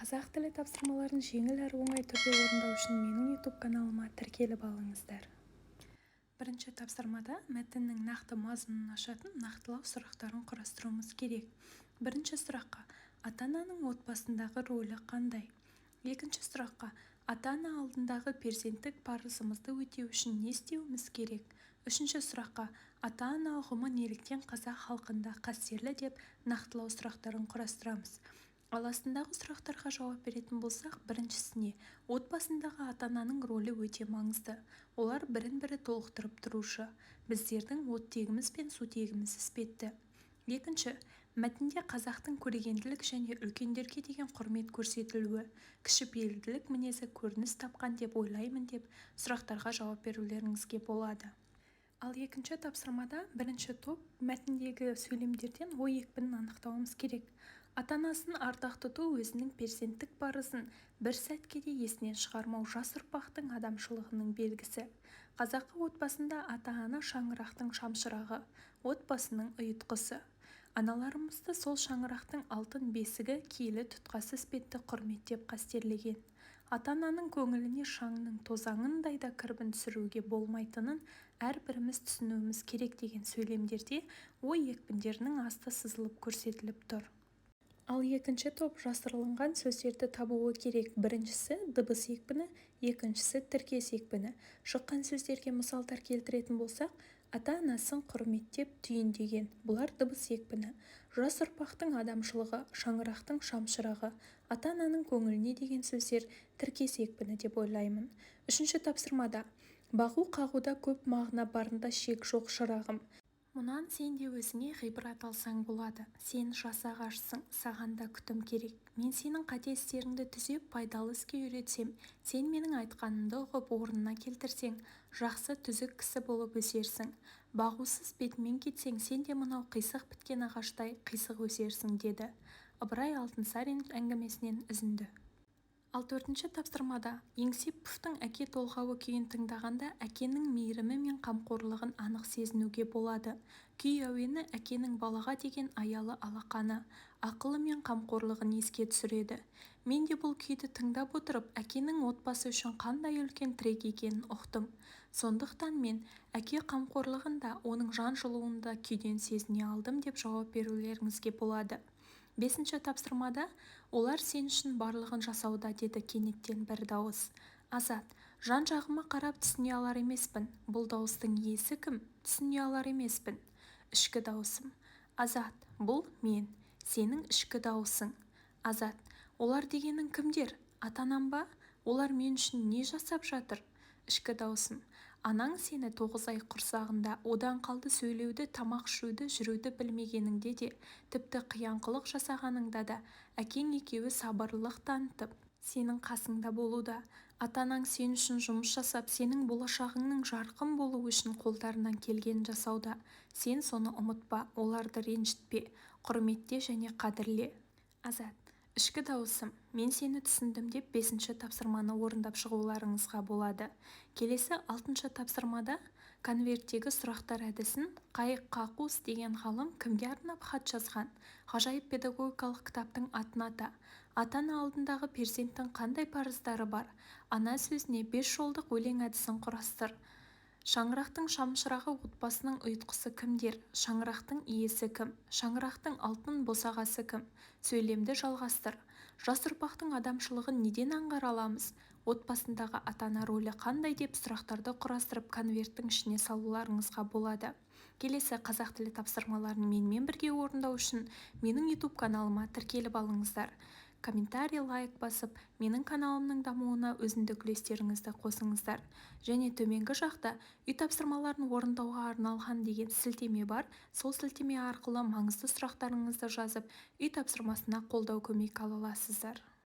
қазақ тілі тапсырмаларын жеңіл әрі оңай түрде орындау үшін менің YouTube каналыма тіркеліп алыңыздар. Бірінші тапсырмада мәтіннің нақты мазмұнын ашатын нақтылау сұрақтарын құрастыруымыз керек. Бірінші сұраққа: ата-ананың отбасындағы рөлі қандай? Екінші сұраққа: ата-ана алдындағы перзенттік парызымызды өтеу үшін не істеуіміз керек? Үшінші сұраққа: ата-ана ұғымы неліктен қазақ халқында қастерлі деп нақтылау сұрақтарын құрастырамыз. Ал астындағы сұрақтарға жауап беретін болсақ, біріншісіне: отбасындағы ата-ананың рөлі өте маңызды. Олар бірін-бірі толықтырып тұрушы. Біздердің оттегіміз бен сутегіміз іспетті. Екінші: мәтінде қазақтың көрегенділік және үлкендерге деген құрмет көрсетілуі, кішіпейілділік мінезі көрініс тапқан деп ойлаймын деп сұрақтарға жауап берулеріңізге болады. Ал екінші тапсырмада бірінші топ мәтіндегі сөйлемдерден ой екпінін анықтауымыз керек. Ата-анасын ардақ тұту өзінің перзенттік парызын бір сәтке де есінен шығармау жас ұрпақтың адамшылығының белгісі. Қазақы отбасында ата-ана шаңырақтың шамшырағы, отбасының ұйытқысы. Аналарымызды сол шаңырақтың алтын бесігі, киелі тұтқасы іспетті құрметтеп қастерлеген. Ата-ананың көңіліне шаңның тозаңындай да кірбің түсіруге болмайтынын әрбіріміз түсінуіміз керек деген сөйлемдерде ой екпіндерінің асты сызылып көрсетіліп тұр. Ал екінші топ жасырылынған сөздерді табуы керек. Біріншісі дыбыс екпіні, екіншісі тіркес екпіні. Шыққан сөздерге мысалдар келтіретін болсақ, ата-анасын құрметтеп түйіндеген. Бұлар дыбыс екпіні. Жас ұрпақтың адамшылығы, шаңырақтың шамшырағы, ата-ананың көңіліне деген сөздер тіркес екпіні деп ойлаймын. Үшінші тапсырмада: бағу қағуда көп мағына барында шек жоқ шырағым. Мұнан сен де өзіңе ғибрат алсаң болады. Сен жас ағашсың, саған да күтім керек. Мен сенің қате істеріңді түзеп, пайдалы іске үйретсем, сен менің айтқанымды ұғып орнына келтірсең, жақсы түзік кісі болып өсерсің. Бағусыз бетімен кетсең, сен де мынау қисық біткен ағаштай қисық өсерсің, деді. Ыбырай Алтынсарин әңгімесінен үзінді. Ал төртінші тапсырмада Еңсеповтың әке толғауы күйін тыңдағанда әкенің мейірімі мен қамқорлығын анық сезінуге болады. Күй әуені әкенің балаға деген аялы алақаны, ақылы мен қамқорлығын еске түсіреді. Мен де бұл күйді тыңдап отырып, әкенің отбасы үшін қандай үлкен тірек екенін ұқтым. Сондықтан мен әке қамқорлығын да, оның жан жылуын да күйден сезіне алдым деп жауап берулеріңізге болады. Бесінші тапсырмада: олар сен үшін барлығын жасауда, деді кенеттен бір дауыс. Азат: жан-жағыма қарап түсіне алар емеспін. Бұл дауыстың иесі кім? Түсіне алар емеспін. Ішкі дауысым: Азат, бұл мен, сенің ішкі дауысың. Азат: олар дегенің кімдер? Ата-анам ба? Олар мен үшін не жасап жатыр? Ішкі дауысым: анаң сені 9 ай құрсағында, одан қалды сөйлеуді, тамақ ішуді, жүруді білмегеніңде де, тіпті қиянқылық жасағаныңда да, әкең екеуі сабырлылық танытып, сенің қасыңда болуда. Ата-анаң сен үшін жұмыс жасап, сенің болашағыңның жарқын болуы үшін қолдарынан келгенін жасауда. Сен соны ұмытпа, оларды ренжітпе, құрметте және қадірле. Азат: ішкі дауысым: мен сені түсіндім деп 5-ші тапсырманы орындап шығуларыңызға болады. Келесі 6-шы тапсырмада конверттегі сұрақтар әдісін Қайық Қақус деген ғалым кімге арнап хат жазған? Ғажайып педагогикалық кітаптың атын ата. Ата-ана алдындағы перзенттің қандай парыздары бар? Ана сөзіне 5 жолдық өлең әдісін құрастыр. Шаңырақтың шамшырағы, отбасының ұйытқысы кімдер? Шаңырақтың иесі кім? Шаңырақтың алтын босағасы кім? Сөйлемді жалғастыр. Жас ұрпақтың адамшылығын неден аңғара аламыз? Отбасындағы ата-ана рөлі қандай деп сұрақтарды құрастырып конверттің ішіне салуларыңызға болады. Келесі қазақ тілі тапсырмаларын менімен бірге орындау үшін менің YouTube каналыма тіркеліп алыңыздар. Комментарий, лайк басып, менің каналымның дамуына өзіндік үлестеріңізді қосыңыздар. Және төменгі жақта үй тапсырмаларын орындауға арналған деген сілтеме бар. Сол сілтеме арқылы маңызды сұрақтарыңызды жазып, үй тапсырмасына қолдау көмек ала аласыздар.